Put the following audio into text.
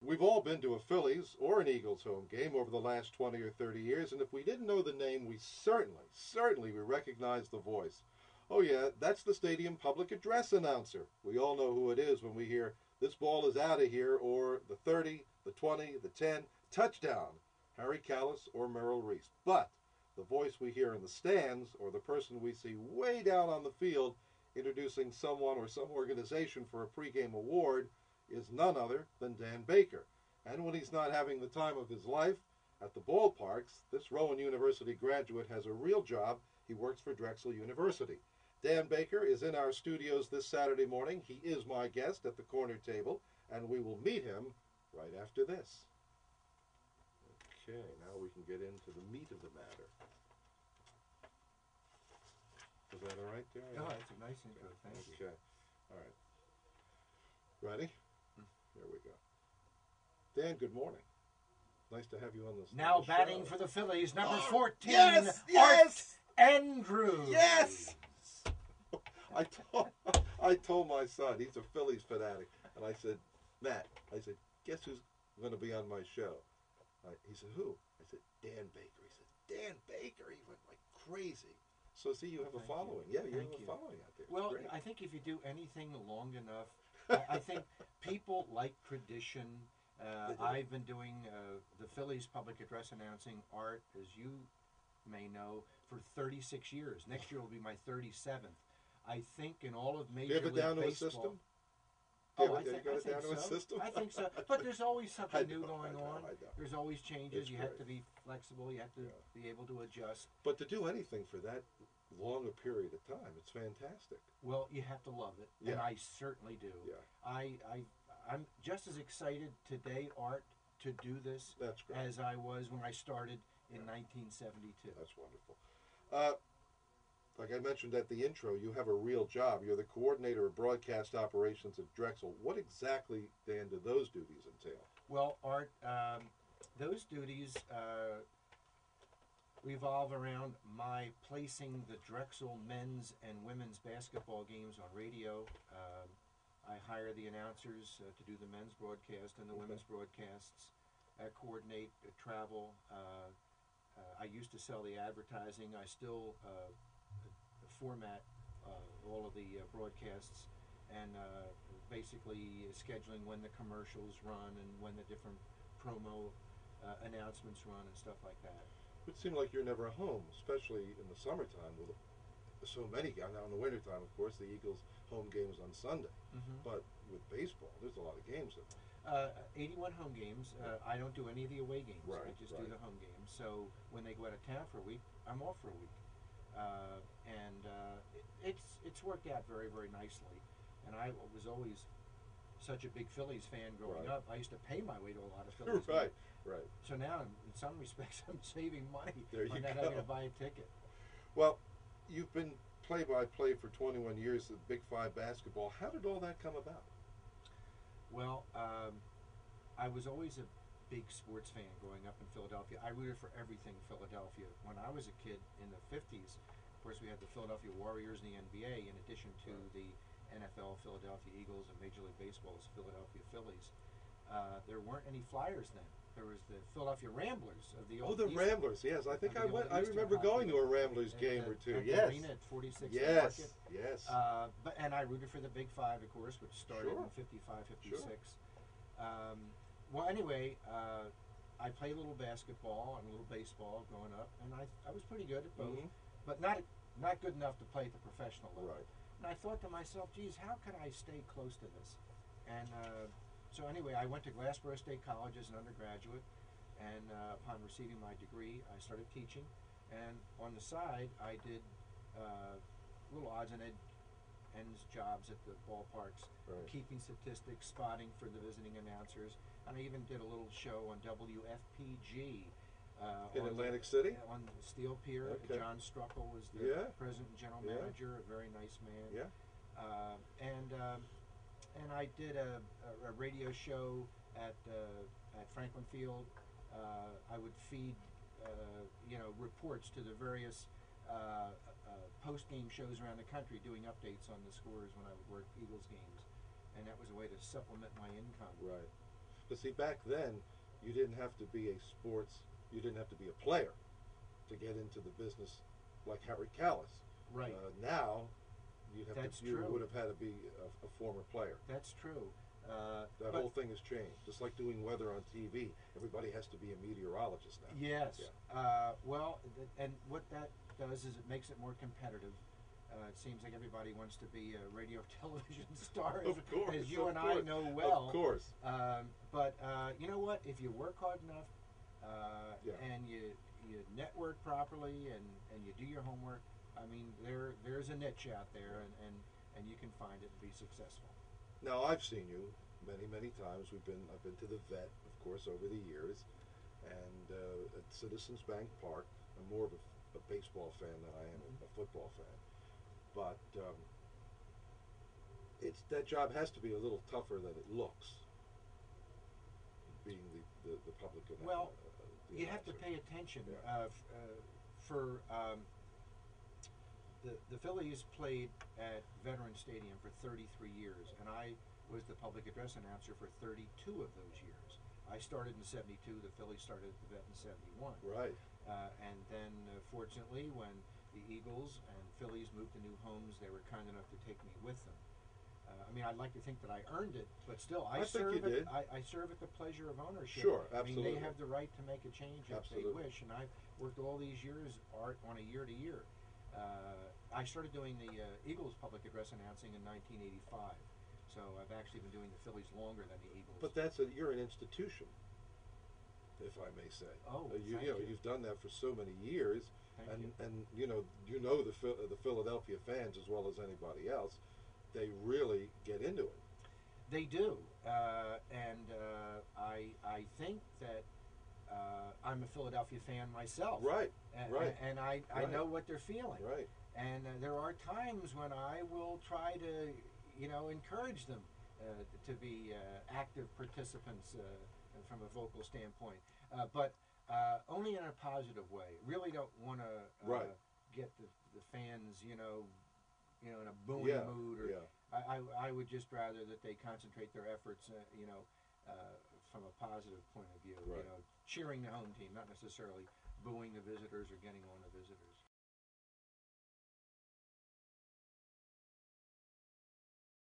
We've all been to a Phillies or an Eagles home game over the last 20 or 30 years, and if we didn't know the name, we certainly we recognize the voice. Oh yeah, that's the stadium public address announcer. We all know who it is when we hear, "This ball is out of here," or the 30, the 20, the 10, touchdown, Harry Callis or Merrill Reese. But the voice we hear in the stands, or the person we see way down on the field introducing someone or some organization for a pregame award, is none other than Dan Baker. And when he's not having the time of his life at the ballparks, this Rowan University graduate has a real job. He works for Drexel University. Dan Baker is in our studios this Saturday morning. He is my guest at the corner table, and we will meet him right after this. Okay, now we can get into the meat of the matter. Is that all right there? Oh, that's a nice intro. Thank you. Okay, all right. Ready? Here we go. Dan, good morning. Nice to have you on this. Now batting for the Phillies, number 14, yes! Art Andrews. Yes! I told my son, he's a Phillies fanatic, and I said, Matt, guess who's going to be on my show? He said, who? I said, Dan Baker. He said, Dan Baker? He went like crazy. So see, you have a following. Yeah, you have a following out there. Well, I think if you do anything long enough, I think people like tradition. I've been doing the Phillies public address announcing, Art, as you may know, for 36 years. Next year will be my 37th. I think in all of Major League Baseball... Do you have it down to a system? I think so. But there's always something new going on. There's always changes. You have to be flexible. You have to be able to adjust. But to do anything for that long a period of time, it's fantastic. Well, you have to love it, and I certainly do. Yeah. I'm just as excited today, Art, to do this as I was when I started in 1972. That's wonderful. Like I mentioned at the intro, you have a real job. You're the coordinator of broadcast operations at Drexel. What exactly, Dan, do those duties entail? Well, Art, those duties revolve around my placing the Drexel men's and women's basketball games on radio. I hire the announcers to do the men's broadcast and the women's broadcasts, coordinate travel. I used to sell the advertising. I still format all of the broadcasts and basically scheduling when the commercials run and when the different promo announcements run and stuff like that. It seems like you're never home, especially in the summertime with so many games. Now in the wintertime, of course, the Eagles' home game is on Sunday. But with baseball, there's a lot of games in there. 81 home games. I don't do any of the away games. Right, I just do the home games. So when they go out of town for a week, I'm off for a week. It's worked out very, very nicely. And I was always such a big Phillies fan growing up. I used to pay my way to a lot of Phillies games. Right. So now, in some respects, I'm saving money by not having to buy a ticket. Well, you've been play-by-play for 21 years at Big Five basketball. How did all that come about? Well, I was always a big sports fan growing up in Philadelphia. I rooted for everything Philadelphia. When I was a kid in the 50s, of course, we had the Philadelphia Warriors in the NBA, in addition to the NFL, Philadelphia Eagles, and Major League Baseball's Philadelphia Phillies. There weren't any Flyers then. There was the Philadelia Ramblers of the old. Oh, the Ramblers! Yes, I think I went. I remember going to a Ramblers game or two. Yes, arena at 46th Market. Yes. And I rooted for the Big Five, of course, which started in 55, 56. Well, anyway, I played a little basketball and a little baseball growing up, and I was pretty good at both, but not good enough to play at the professional level. Right. And I thought to myself, geez, how can I stay close to this? And so anyway, I went to Glassboro State College as an undergraduate, and upon receiving my degree, I started teaching. And on the side, I did little odds and ends jobs at the ballparks, keeping statistics, spotting for the visiting announcers, and I even did a little show on WFPG. In Atlantic City? On the Steel Pier. John Struckle was the president and general manager, a very nice man. And I did a radio show at Franklin Field. I would feed reports to the various post-game shows around the country, doing updates on the scores when I would work Eagles games, and that was a way to supplement my income. Right. Because see, back then, you didn't have to be you didn't have to be a player to get into the business like Harry Callis. Right. Now, That's you true. would have had to be a former player. That's true. That whole thing has changed. Just like doing weather on TV, everybody has to be a meteorologist now. Yes. Yeah. And what that does is it makes it more competitive. It seems like everybody wants to be a radio television star, Of course, as you of and I course, know well. Of course. But you know what? If you work hard enough Yeah. and you network properly and you do your homework, I mean, there's a niche out there, and you can find it and be successful. Now I've seen you many times. I've been to the vet, of course, over the years, and at Citizens Bank Park. I'm more of a baseball fan than I am a football fan, but that job has to be a little tougher than it looks. Being the public announcer. Well, you have to pay attention. Yeah. The Phillies played at Veterans Stadium for 33 years, and I was the public address announcer for 32 of those years. I started in '72. The Phillies started at the Vet in '71. Right. And then, fortunately, when the Eagles and Phillies moved to new homes, they were kind enough to take me with them. I mean, I'd like to think that I earned it, but still, I think you did. I serve at the pleasure of ownership. Sure, I mean, absolutely. they have the right to make a change if Absolutely. they wish, and I've worked all these years on a year to year. I started doing the Eagles public address announcing in 1985, so I've actually been doing the Phillies longer than the Eagles. But you're an institution, if I may say. Oh, you thank know, you. you've done that for so many years, Thank you. and you know the Philadelphia fans as well as anybody else. They really get into it. They do, and I think that I'm a Philadelphia fan myself. Right. Right. And I Right. know what they're feeling. Right. And there are times when I will try to, encourage them to be active participants from a vocal standpoint, but only in a positive way. Really don't want to Right. get the fans, in a booing mood. Or Yeah. I would just rather that they concentrate their efforts, from a positive point of view. Right. Cheering the home team, not necessarily booing the visitors or getting on the visitors.